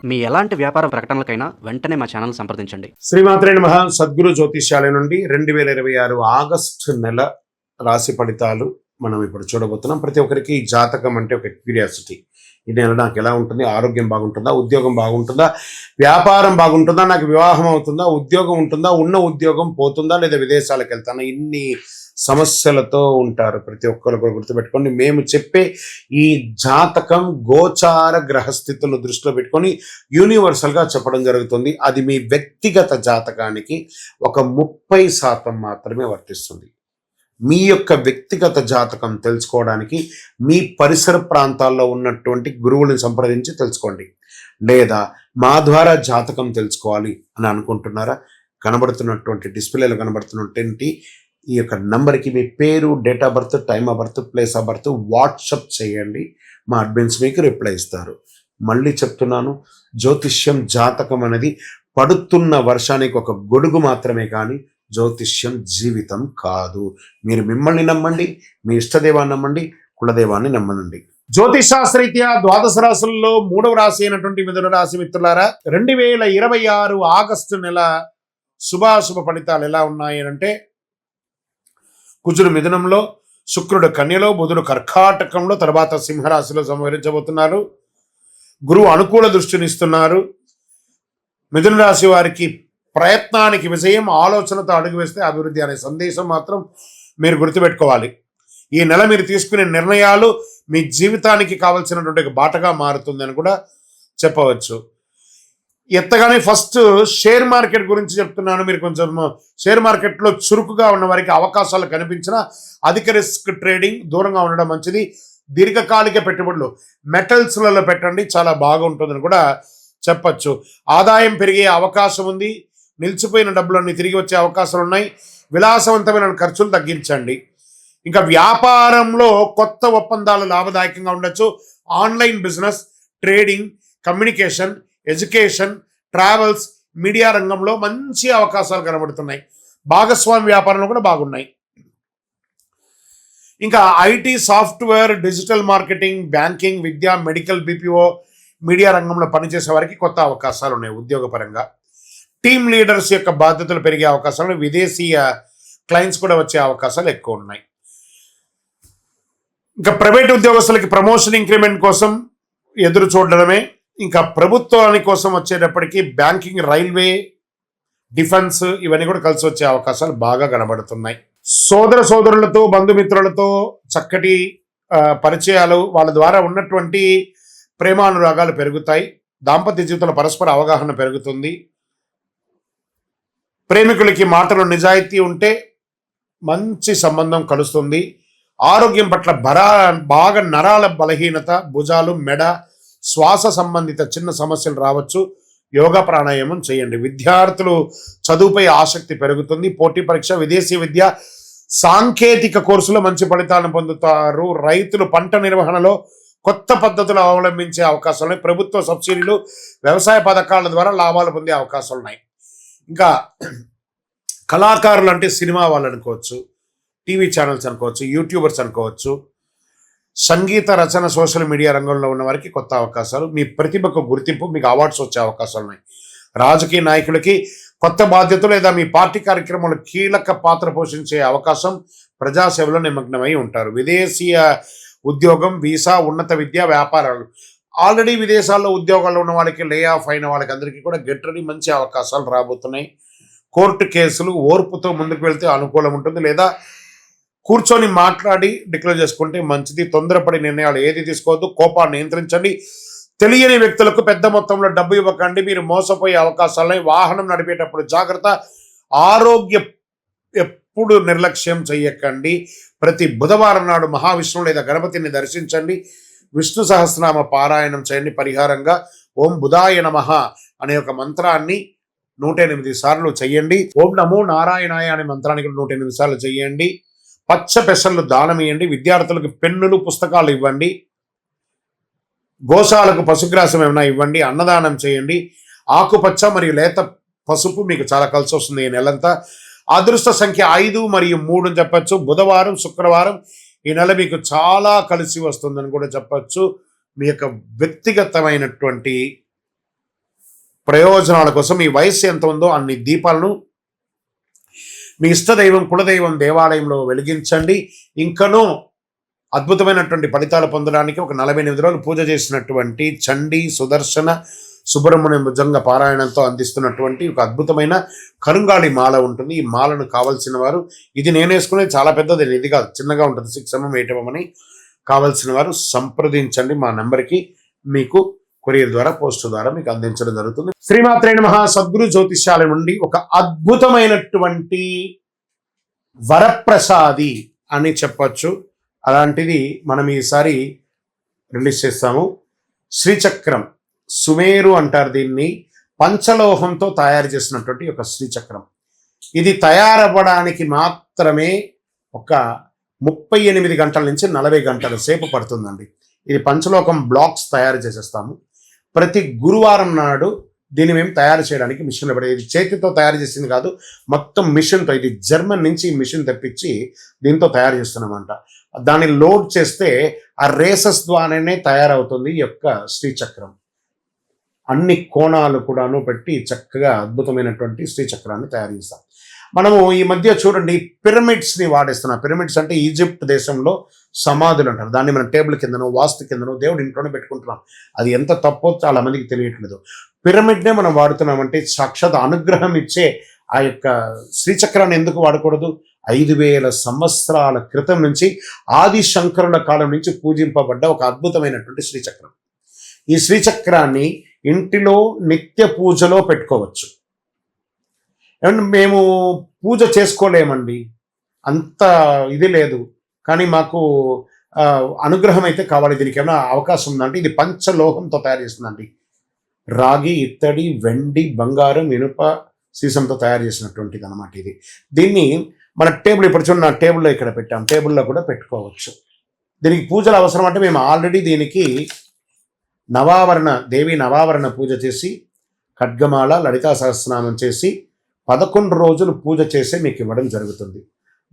మీ ఎలాంటి వ్యాపార ప్రకటనలకైనా వెంటనే మా ఛానల్ సంప్రదించండి. శ్రీమాత్రే నమః. సద్గురు జ్యోతిష్యాలయం నుండి 2026 ఆగస్టు నెల రాశి ఫలితాలు మనం ఇప్పుడు చూడబోతున్నాం. ప్రతి ఒక్కరికి జాతకం అంటే ఒక క్యూరియాసిటీ. ఈ నెల నాకు ఎలా ఉంటుంది, ఆరోగ్యం బాగుంటుందా, ఉద్యోగం బాగుంటుందా, వ్యాపారం బాగుంటుందా, నాకు వివాహం అవుతుందా, ఉద్యోగం ఉంటుందా, ఉన్న ఉద్యోగం పోతుందా, లేదా విదేశాలకు వెళ్తానా, ఇన్ని సమస్యలతో ఉంటారు. ప్రతి ఒక్కరు కూడా గుర్తుపెట్టుకోండి, మేము చెప్పే ఈ జాతకం గోచార గ్రహస్థితులను దృష్టిలో పెట్టుకొని యూనివర్సల్గా చెప్పడం జరుగుతుంది. అది మీ వ్యక్తిగత జాతకానికి ఒక 30% మాత్రమే వర్తిస్తుంది. మీ యొక్క వ్యక్తిగత జాతకం తెలుసుకోవడానికి మీ పరిసర ప్రాంతాల్లో ఉన్నటువంటి గురువులను సంప్రదించి తెలుసుకోండి. లేదా మా ద్వారా జాతకం తెలుసుకోవాలి అని అనుకుంటున్నారా? కనబడుతున్నటువంటి డిస్ప్లేలో కనబడుతున్నటువంటి ఈ యొక్క నంబర్కి మీ పేరు, date of birth, time of birth, place of birth WhatsApp చేయండి. మా అడ్మిన్స్ మీకు రిప్లై ఇస్తారు. మళ్ళీ చెప్తున్నాను, జ్యోతిష్యం జాతకం అనేది పడుతున్న వర్షానికి ఒక గొడుగు మాత్రమే, కానీ జ్యోతిష్యం జీవితం కాదు. మీరు మిమ్మల్ని నమ్మండి, మీ ఇష్టదేవాన్ని నమ్మండి, కులదేవాన్ని నమ్మనండి. జ్యోతిషాస్త్రరీత్యా ద్వాదశ రాశుల్లో 3వ రాశి అయినటువంటి మిథున రాశి మిత్రులారా, 2026 ఆగస్టు నెల శుభాశుభ ఫలితాలు ఎలా ఉన్నాయి అంటే, కుజుడు మిథునంలో, శుక్రుడు కన్యలో, బుధుడు కర్కాటకంలో, తర్వాత సింహరాశిలో సంహరించబోతున్నారు. గురువు అనుకూల దృష్టినిస్తున్నారు. మిథున రాశి వారికి ప్రయత్నానికి విజయం, ఆలోచనతో అడుగు వేస్తే అభివృద్ధి అనే సందేశం మాత్రం మీరు గుర్తుపెట్టుకోవాలి. ఈ నెల మీరు తీసుకునే నిర్ణయాలు మీ జీవితానికి కావలసినటువంటి బాటగా మారుతుందని కూడా చెప్పవచ్చు. ఎత్తగానే ఫస్ట్ షేర్ మార్కెట్ గురించి చెప్తున్నాను. మీరు కొంచెం షేర్ మార్కెట్లో చురుకుగా ఉన్న వారికి అవకాశాలు కనిపించినా అధిక రిస్క్ ట్రేడింగ్ దూరంగా ఉండడం మంచిది. దీర్ఘకాలిక పెట్టుబడులు మెటల్స్లలో పెట్టండి, చాలా బాగుంటుందని కూడా చెప్పచ్చు. ఆదాయం పెరిగే అవకాశం ఉంది. నిలిచిపోయిన డబ్బులన్నీ తిరిగి వచ్చే అవకాశాలు ఉన్నాయి. విలాసవంతమైన ఖర్చులు తగ్గించండి. ఇంకా వ్యాపారంలో కొత్త ఒప్పందాలు లాభదాయకంగా ఉండొచ్చు. Online business, trading, communication, education, travels, media రంగంలో మంచి అవకాశాలు కనబడుతున్నాయి. భాగస్వామి వ్యాపారంలో కూడా బాగున్నాయి. ఇంకా IT, software, digital marketing, banking, Vidya, medical, BPO, media రంగంలో పనిచేసే వారికి కొత్త అవకాశాలు ఉన్నాయి. ఉద్యోగపరంగా టీమ్ లీడర్స్ యొక్క బాధ్యతలు పెరిగే అవకాశాలు, విదేశీయ క్లయింట్స్ కూడా వచ్చే అవకాశాలు ఎక్కువ ఉన్నాయి. ఇంకా ప్రైవేట్ ఉద్యోగస్తులకి ప్రమోషన్, ఇంక్రిమెంట్ కోసం ఎదురు చూడడమే. ఇంకా ప్రభుత్వాని కోసం వచ్చేటప్పటికి బ్యాంకింగ్, రైల్వే, డిఫెన్స్ ఇవన్నీ కూడా కలిసి వచ్చే అవకాశాలు బాగా కనబడుతున్నాయి. సోదర సోదరులతో, బంధుమిత్రులతో చక్కటి పరిచయాలు, వాళ్ళ ద్వారా ఉన్నటువంటి ప్రేమానురాగాలు పెరుగుతాయి. దాంపత్య జీవితంలో పరస్పర అవగాహన పెరుగుతుంది. ప్రేమికులకి మాటలు నిజాయితీ ఉంటే మంచి సంబంధం కలుస్తుంది. ఆరోగ్యం పట్ల బాగా నరాల బలహీనత, భుజాలు, మెడ, శ్వాస సంబంధిత చిన్న సమస్యలు రావచ్చు. యోగా, ప్రాణాయామం చేయండి. విద్యార్థులు చదువుపై ఆసక్తి పెరుగుతుంది. పోటీ పరీక్ష, విదేశీ విద్య, సాంకేతిక కోర్సులో మంచి ఫలితాలను పొందుతారు. రైతులు పంట నిర్వహణలో కొత్త పద్ధతులు అవలంబించే అవకాశాలు ఉన్నాయి. ప్రభుత్వ సబ్సిడీలు, వ్యవసాయ పథకాల ద్వారా లాభాలు పొందే అవకాశాలు ఉన్నాయి. ఇంకా కళాకారులు అంటే సినిమా వాళ్ళు అనుకోవచ్చు, టీవీ ఛానల్స్ అనుకోవచ్చు, యూట్యూబర్స్ అనుకోవచ్చు, సంగీత రచన, సోషల్ మీడియా రంగంలో ఉన్న వారికి కొత్త అవకాశాలు, మీ ప్రతిభకు గుర్తింపు, మీకు అవార్డ్స్ వచ్చే అవకాశాలు ఉన్నాయి. రాజకీయ నాయకులకి కొత్త బాధ్యతలు లేదా మీ పార్టీ కార్యక్రమాలు కీలక పాత్ర పోషించే అవకాశం, ప్రజాసేవలో నిమగ్నమై ఉంటారు. విదేశీయ ఉద్యోగం, వీసా, ఉన్నత విద్య, వ్యాపారాలు, ఆల్రెడీ విదేశాల్లో ఉద్యోగాల్లో ఉన్న వాళ్ళకి, లే ఆఫ్ అయిన వాళ్ళకి అందరికీ కూడా గెట్ రెడీ, మంచి అవకాశాలు రాబోతున్నాయి. కోర్టు కేసులు ఓర్పుతో ముందుకు వెళ్తే అనుకూలం ఉంటుంది. లేదా కూర్చొని మాట్లాడి డిక్లేర్ చేసుకుంటే మంచిది. తొందరపడి నిర్ణయాలు ఏది తీసుకోవద్దు. కోపాన్ని నియంత్రించండి. తెలియని వ్యక్తులకు పెద్ద మొత్తంలో డబ్బు ఇవ్వకండి, మీరు మోసపోయే అవకాశాలున్నాయి. వాహనం నడిపేటప్పుడు జాగ్రత్త. ఆరోగ్య ఎప్పుడు నిర్లక్ష్యం చెయ్యకండి. ప్రతి బుధవారం నాడు మహావిష్ణువు లేదా గణపతిని దర్శించండి. విష్ణు సహస్రనామ పారాయణం చేయండి. పరిహారంగా ఓం బుధాయ నమః అనే ఒక మంత్రాన్ని 108 సార్లు చెయ్యండి. ఓం నమో నారాయణాయ అనే మంత్రానికి 108 సార్లు చెయ్యండి. పచ్చ పెసర్లు దానం ఇవ్వండి. విద్యార్థులకు పెన్నులు, పుస్తకాలు ఇవ్వండి. గోశాలకు పశుగ్రాసం ఏమైనా ఇవ్వండి. అన్నదానం చేయండి. ఆకుపచ్చ మరియు లేత పసుపు మీకు చాలా కలిసి వస్తుంది ఈ నెలంతా. అదృష్ట సంఖ్య 5 మరియు 3 అని చెప్పచ్చు. బుధవారం, శుక్రవారం ఈ నెల మీకు చాలా కలిసి వస్తుందని కూడా చెప్పచ్చు. మీ యొక్క వ్యక్తిగతమైనటువంటి ప్రయోజనాల కోసం మీ వయస్సు ఎంత ఉందో అన్ని దీపాలను మీ ఇష్టదైవం కులదైవం దేవాలయంలో వెలిగించండి. ఇంకనూ అద్భుతమైనటువంటి ఫలితాలు పొందడానికి ఒక 48 రోజులు పూజ చేసినటువంటి చండీ సుదర్శన సుబ్రహ్మణ్యం భుజంగ పారాయణంతో అందిస్తున్నటువంటి ఒక అద్భుతమైన కరుంగాళి మాల ఉంటుంది. ఈ మాలను కావలసిన వారు, ఇది నేను వేసుకునేది చాలా పెద్దది, ఇది కాదు, చిన్నగా ఉంటుంది, 6mm 8mm అని. కావలసిన వారు సంప్రదించండి మా నెంబర్కి. మీకు కొరియర్ ద్వారా పోస్ట్ ద్వారా మీకు అందించడం జరుగుతుంది. శ్రీమాత్రే నమః. సద్గురు జ్యోతిష్యాలయం నుండి ఒక అద్భుతమైనటువంటి వరప్రసాది అని చెప్పచ్చు, అలాంటిది మనం ఈసారి రిలీజ్ చేస్తాము. శ్రీచక్రం, సుమేరు అంటారు దీన్ని, పంచలోహంతో తయారు చేసినటువంటి ఒక శ్రీచక్రం. ఇది తయారవ్వడానికి మాత్రమే ఒక 38 గంటల నుంచి 40 గంటల సేపు పడుతుందండి. ఇది పంచలోహం బ్లాక్స్ తయారు చేసేస్తాము. ప్రతి గురువారం నాడు దీన్ని మేము తయారు చేయడానికి మిషన్లో పడేది. ఇది చేతితో తయారు చేసింది కాదు, మొత్తం మిషన్తో. ఇది జర్మన్ నుంచి మిషన్ తెప్పించి దీంతో తయారు చేస్తున్నామంట. దాన్ని లోడ్ చేస్తే ఆ రేసెస్ ద్వారానే తయారవుతుంది ఈ యొక్క శ్రీచక్రం. అన్ని కోణాలు కూడాను పెట్టి చక్కగా అద్భుతమైనటువంటి శ్రీచక్రాన్ని తయారు చేస్తాం. మనము ఈ మధ్య చూడండి పిరమిడ్స్ని వాడేస్తున్నాం. పిరమిడ్స్ అంటే ఈజిప్ట్ దేశంలో సమాధులు అంటారు. దాన్ని మనం టేబుల్ కిందనో వాస్తు కిందనో దేవుడు ఇంట్లోనే పెట్టుకుంటున్నాం. అది ఎంత తప్పో చాలా మందికి తెలియట్లేదు. పిరమిడ్నే మనం వాడుతున్నామంటే సాక్షాత్ అనుగ్రహం ఇచ్చే ఆ యొక్క శ్రీచక్రాన్ని ఎందుకు వాడకూడదు? 5000 సంవత్సరాల క్రితం నుంచి ఆది శంకరుల కాలం నుంచి పూజింపబడ్డ ఒక అద్భుతమైనటువంటి శ్రీచక్రం. ఈ శ్రీచక్రాన్ని ఇంటిలో నిత్య పూజలో పెట్టుకోవచ్చు. ఏమంటే మేము పూజ చేసుకోలేమండి, అంత ఇది లేదు, కానీ మాకు అనుగ్రహం అయితే కావాలి. దీనికి ఏమైనా అవకాశం ఉందంటే ఇది పంచలోహంతో తయారు చేస్తుందండి. రాగి, ఇత్తడి, వెండి, బంగారం, ఇనుప, సీసంతో తయారు చేసినటువంటిది అనమాట ఇది. దీన్ని మన టేబుల్, ఇప్పుడు చూడండి నా టేబుల్లో ఇక్కడ పెట్టాం, టేబుల్లో కూడా పెట్టుకోవచ్చు. దీనికి పూజలు అవసరం అంటే మేము ఆల్రెడీ దీనికి దేవి నవావరణ పూజ చేసి, ఖడ్గమాల, లలితా సహస్రనామం చేసి 11 రోజులు పూజ చేసి మీకు ఇవ్వడం జరుగుతుంది.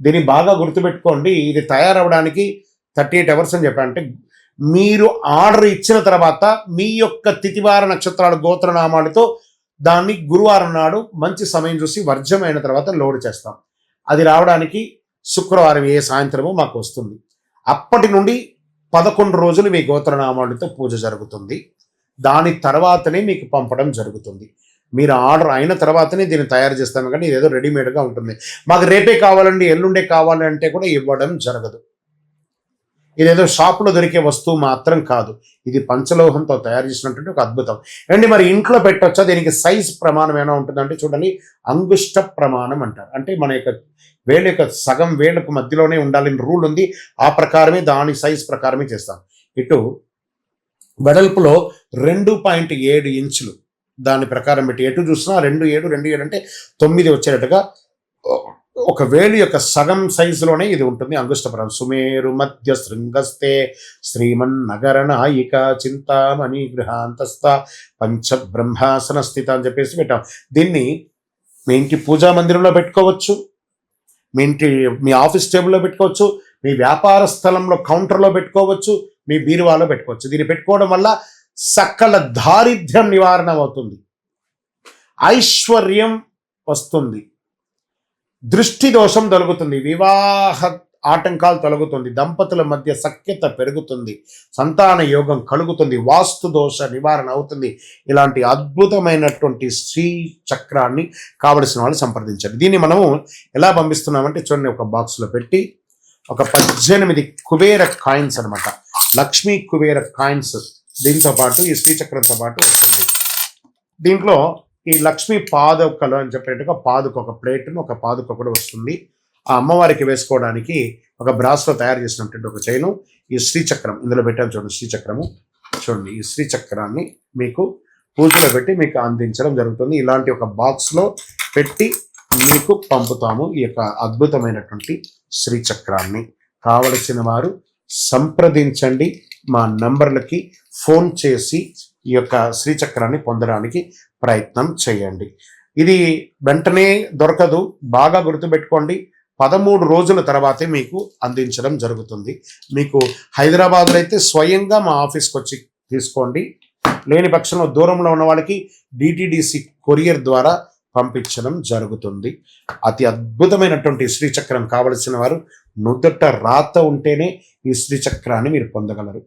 దీన్ని బాగా గుర్తుపెట్టుకోండి. ఇది తయారవడానికి 38 అవర్స్ అని చెప్పారంటే మీరు ఆర్డర్ ఇచ్చిన తర్వాత మీ యొక్క తిథివార నక్షత్రాలు గోత్రనామాలతో దాన్ని గురువారం నాడు మంచి సమయం చూసి వర్జమైన తర్వాత లోడ్ చేస్తాం. అది రావడానికి శుక్రవారం సాయంత్రము మాకు వస్తుంది. అప్పటి నుండి 11 రోజులు మీ గోత్రనామాలతో పూజ జరుగుతుంది. దాని తర్వాతనే మీకు పంపడం జరుగుతుంది. మీరు ఆర్డర్ అయిన తర్వాతనే దీన్ని తయారు చేస్తాము, కానీ ఇదేదో రెడీమేడ్గా ఉంటుంది. మాకు రేపే కావాలండి, ఎల్లుండే కావాలంటే కూడా ఇవ్వడం జరగదు. ఇదేదో షాప్లో దొరికే వస్తువు మాత్రం కాదు, ఇది పంచలోహంతో తయారు చేసినటువంటి ఒక అద్భుతం. అండి మరి ఇంట్లో పెట్టొచ్చా? దీనికి సైజ్ ప్రమాణం ఏమైనా ఉంటుందంటే చూడండి, అంగుష్ట ప్రమాణం అంటారు. అంటే మన యొక్క వేళ్ళ యొక్క సగం వేళ్ళకు మధ్యలోనే ఉండాలని రూల్ ఉంది. ఆ ప్రకారమే దాని సైజ్ ప్రకారమే చేస్తాం. ఇటు వెడల్పులో 2.7 ఇంచులు దాని ప్రకారం పెట్టి ఎటు చూసినా 2.7 అంటే 9 వచ్చేటట్టుగా ఒక వేలు యొక్క సగం సైజులోనే ఇది ఉంటుంది. అంగుష్టపరం సుమేరు మధ్య శృంగస్తే శ్రీమన్ నగర నాయిక చింతామణి గృహాంతస్థ పంచబ్రహ్మాసన స్థిత అని చెప్పేసి పెట్టాం. దీన్ని మీ ఇంటి పూజా మందిరంలో పెట్టుకోవచ్చు, మీ ఆఫీస్ టేబుల్లో పెట్టుకోవచ్చు, మీ వ్యాపార స్థలంలో కౌంటర్లో పెట్టుకోవచ్చు, మీ బీరువాలో పెట్టుకోవచ్చు. దీన్ని పెట్టుకోవడం వల్ల సకల దారిద్ర్యం నివారణ అవుతుంది, ఐశ్వర్యం వస్తుంది, దృష్టి దోషం తొలగుతుంది, వివాహ ఆటంకాలు తొలగుతుంది, దంపతుల మధ్య సఖ్యత పెరుగుతుంది, సంతాన యోగం కలుగుతుంది, వాస్తు దోష నివారణ అవుతుంది. ఇలాంటి అద్భుతమైనటువంటి శ్రీ చక్రాన్ని కావలసిన వాళ్ళు సంప్రదించండి. దీన్ని మనము ఎలా పంపిస్తున్నామంటే చూడండి, ఒక బాక్స్లో పెట్టి ఒక 18 కుబేర కాయిన్స్ అనమాట, లక్ష్మీ కుబేర కాయిన్స్ దీంతో పాటు ఈ శ్రీచక్రంతో పాటు వస్తుంది. దీంట్లో ఈ లక్ష్మీ పాదుకలు అని చెప్పేట్టుగా పాదుక ఒక ప్లేట్ను, ఒక పాదుక కూడా వస్తుంది. ఆ అమ్మవారికి వేసుకోవడానికి ఒక బ్రాస్లో తయారు చేసినటువంటి ఒక చైను, ఈ శ్రీచక్రం ఇందులో పెట్టాను చూడండి. శ్రీచక్రము చూడండి, ఈ శ్రీచక్రాన్ని మీకు పూజలో పెట్టి మీకు అందించడం జరుగుతుంది. ఇలాంటి ఒక బాక్స్లో పెట్టి మీకు పంపుతాము ఈ యొక్క అద్భుతమైనటువంటి శ్రీచక్రాన్ని. కావలసిన వారు సంప్రదించండి, మా నంబర్లకి ఫోన్ చేసి ఈ యొక్క శ్రీచక్రాన్ని పొందడానికి ప్రయత్నం చేయండి. ఇది వెంటనే దొరకదు, బాగా గుర్తుపెట్టుకోండి. 13 రోజుల తర్వాతే మీకు అందించడం జరుగుతుంది. మీకు హైదరాబాద్లో అయితే స్వయంగా మా ఆఫీస్కి వచ్చి తీసుకోండి, లేని పక్షంలో దూరంలో ఉన్న వాళ్ళకి డిటిడిసి కొరియర్ ద్వారా పంపించడం జరుగుతుంది. అతి అద్భుతమైనటువంటి శ్రీచక్రం కావలసిన వారు నుదుట రాత ఉంటేనే ఈ శ్రీచక్రాన్ని మీరు పొందగలరు.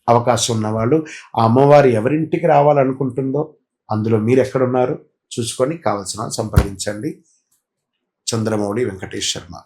అవకాశం ఉన్నవాళ్ళు ఆ అమ్మవారు ఎవరింటికి రావాలనుకుంటుందో అందులో మీరు ఎక్కడున్నారు చూసుకొని కావలసిన సంప్రదించండి. చంద్రమౌళి వెంకటేష్ శర్మ.